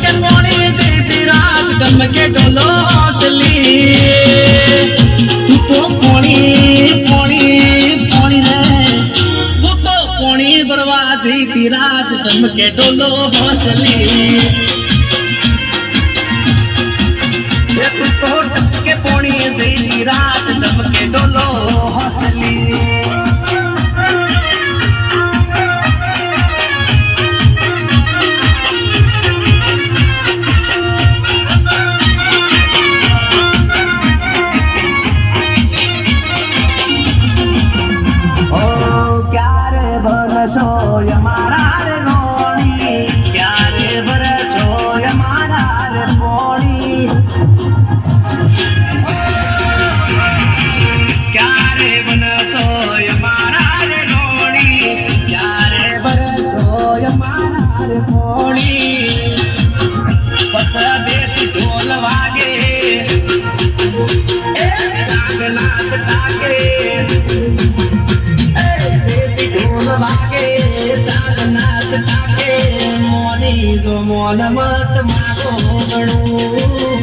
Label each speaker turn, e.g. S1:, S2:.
S1: के पोणी जीती रात डम के डोलो हौसली तू तो पोणी पोणी पोणी रे तू तो पोणी बरवा जीती रात डम के डोलो हौसली तू तो टस के पोणी जीती रात डम के डोलो हौसली ढोल वागे चांद नाच टाके देसी ढोल वागे चांद नाच टाके मोनी जो मोन मत मारो गणू